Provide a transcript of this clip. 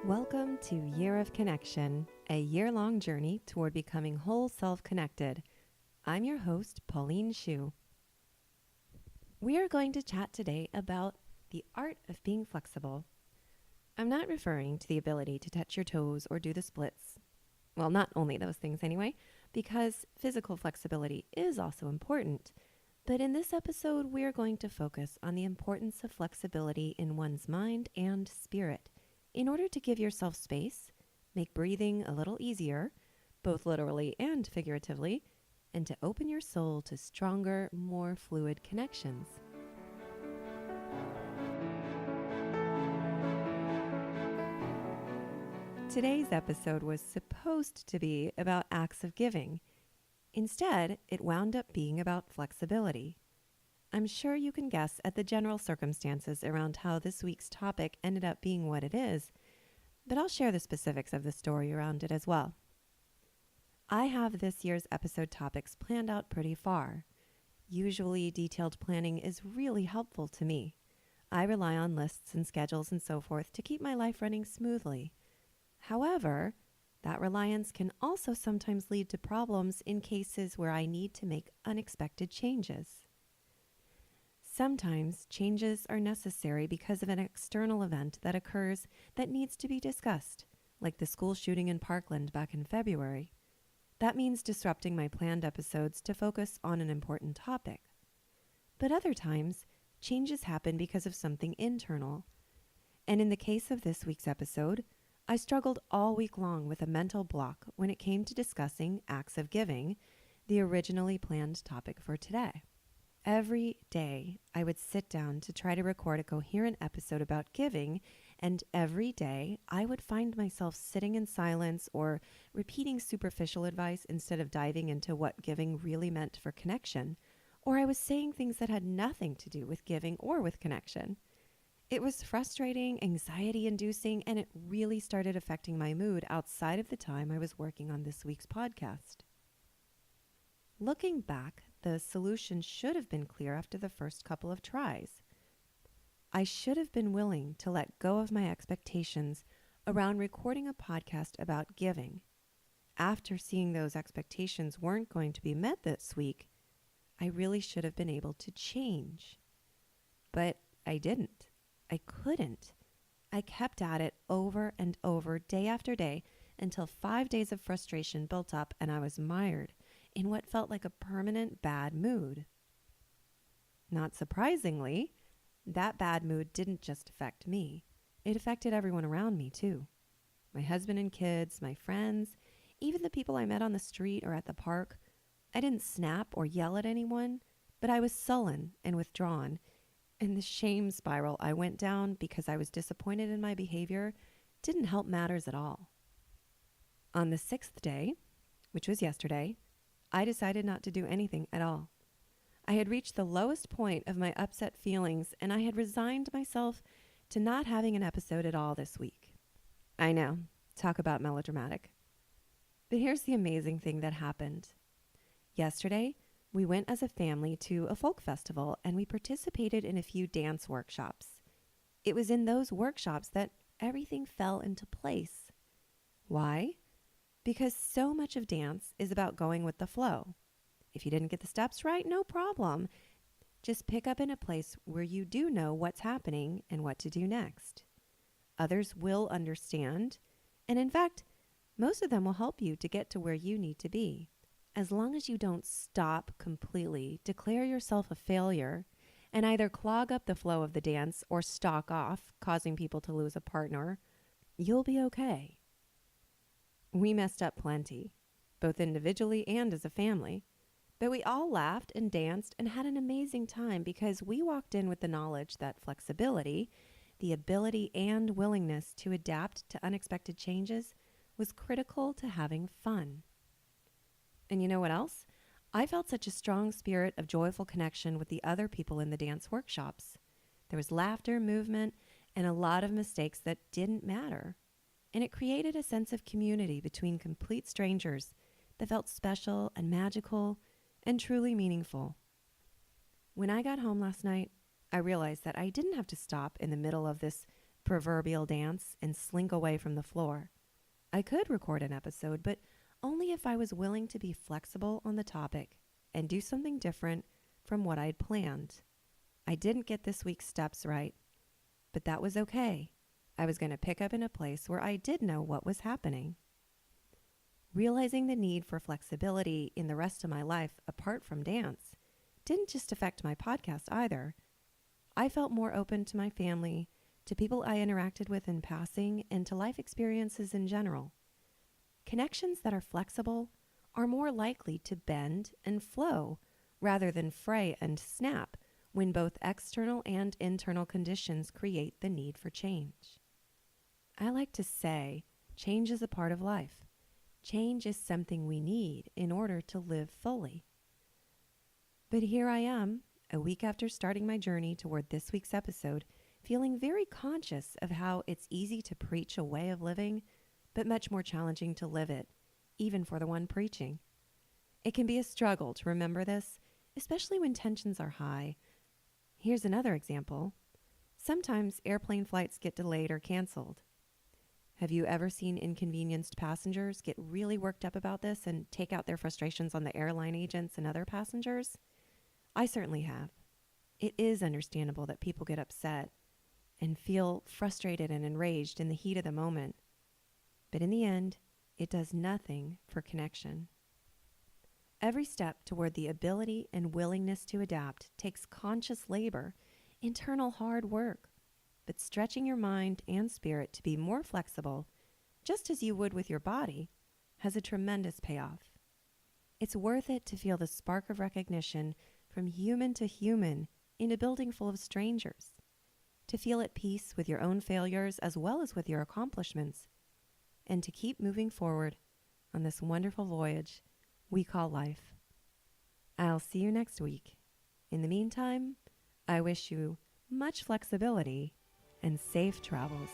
Welcome to Year of Connection, a year-long journey toward becoming whole self-connected. I'm your host, Pauline Shu. We are going to chat today about the art of being flexible. I'm not referring to the ability to touch your toes or do the splits. Well, not only those things anyway, because physical flexibility is also important. But in this episode, we are going to focus on the importance of flexibility in one's mind and spirit. In order to give yourself space, make breathing a little easier, both literally and figuratively, and to open your soul to stronger, more fluid connections. Today's episode was supposed to be about acts of giving. Instead, it wound up being about flexibility. I'm sure you can guess at the general circumstances around how this week's topic ended up being what it is, but I'll share the specifics of the story around it as well. I have this year's episode topics planned out pretty far. Usually, detailed planning is really helpful to me. I rely on lists and schedules and so forth to keep my life running smoothly. However, that reliance can also sometimes lead to problems in cases where I need to make unexpected changes. Sometimes changes are necessary because of an external event that occurs that needs to be discussed, like the school shooting in Parkland back in February. That means disrupting my planned episodes to focus on an important topic. But other times, changes happen because of something internal. And in the case of this week's episode, I struggled all week long with a mental block when it came to discussing acts of giving, the originally planned topic for today. Every day, I would sit down to try to record a coherent episode about giving, and every day, I would find myself sitting in silence or repeating superficial advice instead of diving into what giving really meant for connection, or I was saying things that had nothing to do with giving or with connection. It was frustrating, anxiety-inducing, and it really started affecting my mood outside of the time I was working on this week's podcast. Looking back, the solution should have been clear after the first couple of tries. I should have been willing to let go of my expectations around recording a podcast about giving. After seeing those expectations weren't going to be met this week, I really should have been able to change. But I didn't. I couldn't. I kept at it over and over, day after day, until 5 days of frustration built up and I was mired in what felt like a permanent bad mood. Not surprisingly, that bad mood didn't just affect me. It affected everyone around me too. My husband and kids, my friends, even the people I met on the street or at the park. I didn't snap or yell at anyone, but I was sullen and withdrawn, and the shame spiral I went down because I was disappointed in my behavior didn't help matters at all. On the 6th day, which was yesterday, I decided not to do anything at all. I had reached the lowest point of my upset feelings, and I had resigned myself to not having an episode at all this week. I know, talk about melodramatic. But here's the amazing thing that happened. Yesterday, we went as a family to a folk festival, and we participated in a few dance workshops. It was in those workshops that everything fell into place. Why? Because so much of dance is about going with the flow. If you didn't get the steps right, no problem. Just pick up in a place where you do know what's happening and what to do next. Others will understand, and in fact, most of them will help you to get to where you need to be. As long as you don't stop completely, declare yourself a failure, and either clog up the flow of the dance or stalk off, causing people to lose a partner, you'll be okay. We messed up plenty, both individually and as a family, but we all laughed and danced and had an amazing time because we walked in with the knowledge that flexibility, the ability and willingness to adapt to unexpected changes, was critical to having fun. And you know what else? I felt such a strong spirit of joyful connection with the other people in the dance workshops. There was laughter, movement, and a lot of mistakes that didn't matter. And it created a sense of community between complete strangers that felt special and magical and truly meaningful. When I got home last night, I realized that I didn't have to stop in the middle of this proverbial dance and slink away from the floor. I could record an episode, but only if I was willing to be flexible on the topic and do something different from what I'd planned. I didn't get this week's steps right, but that was okay. I was going to pick up in a place where I did know what was happening. Realizing the need for flexibility in the rest of my life apart from dance didn't just affect my podcast either. I felt more open to my family, to people I interacted with in passing, and to life experiences in general. Connections that are flexible are more likely to bend and flow rather than fray and snap when both external and internal conditions create the need for change. I like to say, change is a part of life. Change is something we need in order to live fully. But here I am, a week after starting my journey toward this week's episode, feeling very conscious of how it's easy to preach a way of living, but much more challenging to live it, even for the one preaching. It can be a struggle to remember this, especially when tensions are high. Here's another example. Sometimes airplane flights get delayed or canceled. Have you ever seen inconvenienced passengers get really worked up about this and take out their frustrations on the airline agents and other passengers? I certainly have. It is understandable that people get upset and feel frustrated and enraged in the heat of the moment. But in the end, it does nothing for connection. Every step toward the ability and willingness to adapt takes conscious labor, internal hard work. But stretching your mind and spirit to be more flexible, just as you would with your body, has a tremendous payoff. It's worth it to feel the spark of recognition from human to human in a building full of strangers, to feel at peace with your own failures as well as with your accomplishments, and to keep moving forward on this wonderful voyage we call life. I'll see you next week. In the meantime, I wish you much flexibility and safe travels.